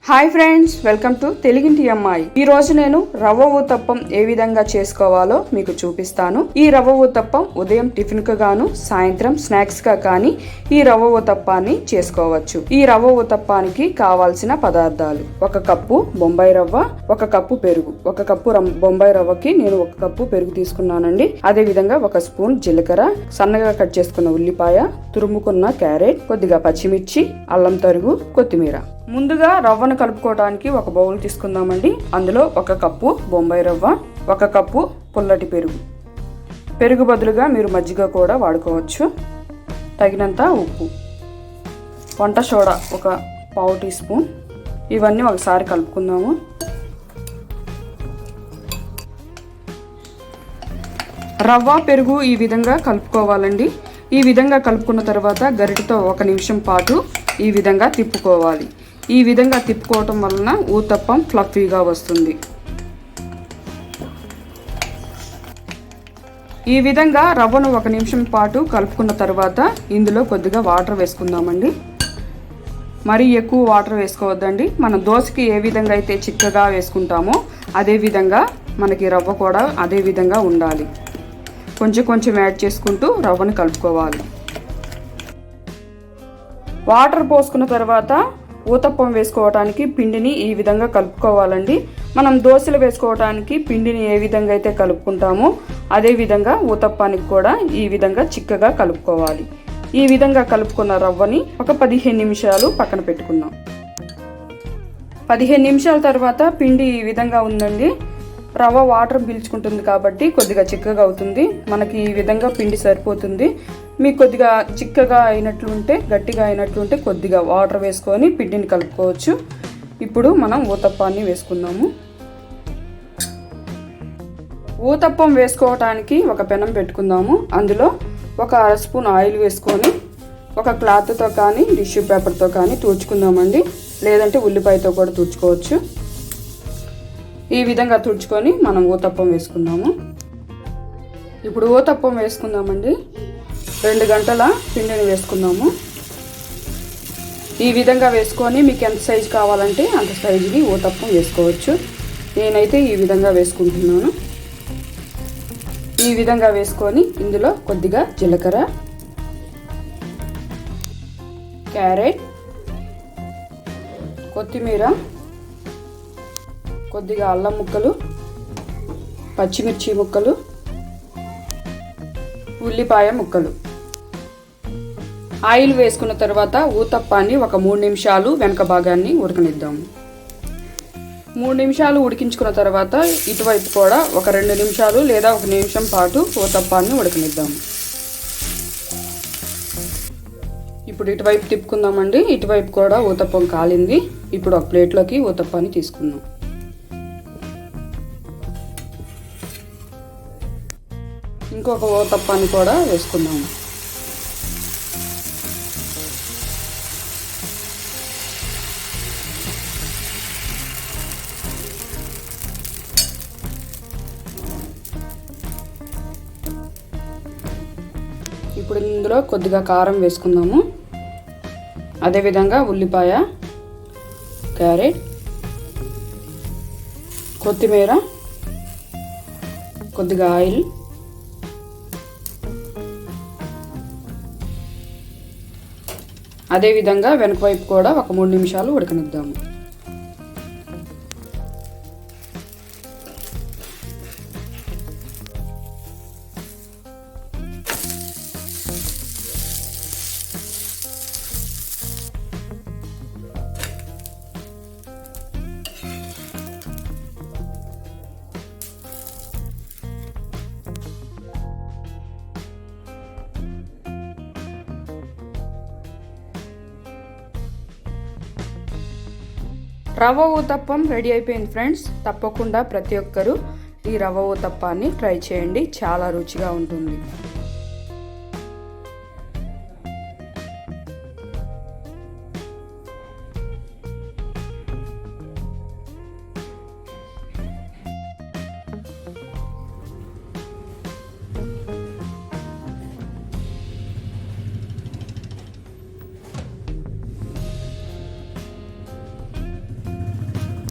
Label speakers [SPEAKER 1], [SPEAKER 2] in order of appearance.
[SPEAKER 1] Hi friends, welcome to తెలుగింటి అమ్మాయి. ఈ రోజు నేను రవ్వ ఊతప్పం ఏ విధంగా చేసుకోవాలో మీకు చూపిస్తాను. ఈ రవ్వ ఊతప్పం ఉదయం టిఫిన్ కు గాను, సాయంత్రం స్నాక్స్ గా కానీ ఈ రవ్వ ఊతప్పాన్ని చేసుకోవచ్చు. ఈ రవ్వ ఊతప్పానికి కావాల్సిన పదార్థాలు: 1 కప్పు బొంబాయి రవ్వ, 1 కప్పు పెరుగు. 1 కప్పు బొంబాయి రవ్వకి నేను 1 కప్పు పెరుగు తీసుకున్నానండి. అదే విధంగా 1 స్పూన్ జీలకర్ర, సన్నగా కట్ చేసుకున్న ఉల్లిపాయ, తురుముకున్న క్యారెట్, కొద్దిగా పచ్చిమిర్చి, అల్లం తరుగు, కొత్తిమీర. ముందుగా రవ్వను కలుపుకోవడానికి ఒక బౌల్ తీసుకుందామండి. అందులో 1 కప్పు బొంబాయి రవ్వ, 1 కప్పు పుల్లటి పెరుగు. పెరుగు బదులుగా మీరు మజ్జిగ కూడా వాడుకోవచ్చు. తగినంత ఉప్పు, వంట సోడా 1 పావు టీ స్పూన్. ఇవన్నీ ఒకసారి కలుపుకుందాము. రవ్వ పెరుగు ఈ విధంగా కలుపుకోవాలండి. ఈ విధంగా కలుపుకున్న తర్వాత గరిటెతో 1 నిమిషం పాటు ఈ విధంగా తిప్పుకోవాలి. ఈ విధంగా తిప్పుకోవటం వలన ఊతప్పం ఫ్లఫీగా వస్తుంది. ఈ విధంగా రవ్వను 1 నిమిషం పాటు కలుపుకున్న తర్వాత ఇందులో కొద్దిగా వాటర్ వేసుకుందామండి. మరీ ఎక్కువ వాటర్ వేసుకోవద్దండి. మనం దోశకి ఏ విధంగా అయితే చిక్కగా వేసుకుంటామో అదే విధంగా మనకి రవ్వ కూడా అదే విధంగా ఉండాలి. కొంచెం కొంచెం యాడ్ చేసుకుంటూ రవ్వను కలుపుకోవాలి. వాటర్ పోసుకున్న తర్వాత ఊతప్పం వేసుకోవడానికి పిండిని ఈ విధంగా కలుపుకోవాలండి. మనం దోశలు వేసుకోవడానికి పిండిని ఏ విధంగా అయితే కలుపుకుంటామో అదే విధంగా ఊతప్పానికి కూడా ఈ విధంగా చిక్కగా కలుపుకోవాలి. ఈ విధంగా కలుపుకున్న రవ్వని ఒక 15 నిమిషాలు పక్కన పెట్టుకుందాం. 15 నిమిషాల తర్వాత పిండి ఈ విధంగా ఉందండి. రవ్వ వాటర్ పీల్చుకుంటుంది కాబట్టి కొద్దిగా చిక్కగా అవుతుంది. మనకి ఈ విధంగా పిండి సరిపోతుంది. మీకు కొద్దిగా చిక్కగా అయినట్లుంటే, గట్టిగా అయినట్లుంటే కొద్దిగా వాటర్ వేసుకొని పిండిని కలుపుకోవచ్చు. ఇప్పుడు మనం ఊతప్పాన్ని వేసుకుందాము. ఊతప్పం వేసుకోవటానికి ఒక పెనం పెట్టుకుందాము. అందులో 1 అర స్పూన్ ఆయిల్ వేసుకొని ఒక క్లాత్తో కానీ టిష్యూ పేపర్తో కానీ తుడుచుకుందామండి. లేదంటే ఉల్లిపాయతో కూడా తుడుచుకోవచ్చు. ఈ విధంగా తుడుచుకొని మనం ఊతప్పం వేసుకుందాము. ఇప్పుడు ఊతప్పం వేసుకుందామండి. 2 గంటల పిండిని వేసుకుందాము. ఈ విధంగా వేసుకొని మీకు ఎంత సైజు కావాలంటే అంత సైజుకి ఊతప్పం వేసుకోవచ్చు. నేనైతే ఈ విధంగా వేసుకుంటున్నాను. ఈ విధంగా వేసుకొని ఇందులో కొద్దిగా జీలకర్ర, క్యారెట్, కొత్తిమీర, కొద్దిగా అల్లం ముక్కలు, పచ్చిమిర్చి ముక్కలు, ఉల్లిపాయ ముక్కలు, ఆయిల్ వేసుకున్న తర్వాత ఊతప్పాన్ని ఒక 3 నిమిషాలు వెనక భాగాన్ని ఉడకనిద్దాము. 3 నిమిషాలు ఉడికించుకున్న తర్వాత ఇటువైపు కూడా ఒక 2 నిమిషాలు లేదా 1 నిమిషం పాటు ఊతప్పాన్ని ఉడకనిద్దాము. ఇప్పుడు ఇటువైపు తిప్పుకుందామండి. ఇటువైపు కూడా ఊతప్పం కాలింది. ఇప్పుడు ఒక ప్లేట్లోకి ఊతప్పాన్ని తీసుకుందాం. ఇంకొక ఊతప్పాన్ని కూడా వేసుకుందాము. ఇప్పుడు ఇందులో కొద్దిగా కారం వేసుకుందాము. అదేవిధంగా ఉల్లిపాయ, క్యారెట్, కొత్తిమీర, కొద్దిగా ఆయిల్, అదేవిధంగా వెనక వైపు కూడా ఒక 3 నిమిషాలు ఉడకనిద్దాము. రవ్వ ఊతప్పం రెడీ అయిపోయింది ఫ్రెండ్స్. తప్పకుండా ప్రతి ఒక్కరూ ఈ రవ్వ ఊతప్పాన్ని ట్రై చేయండి. చాలా రుచిగా ఉంటుంది.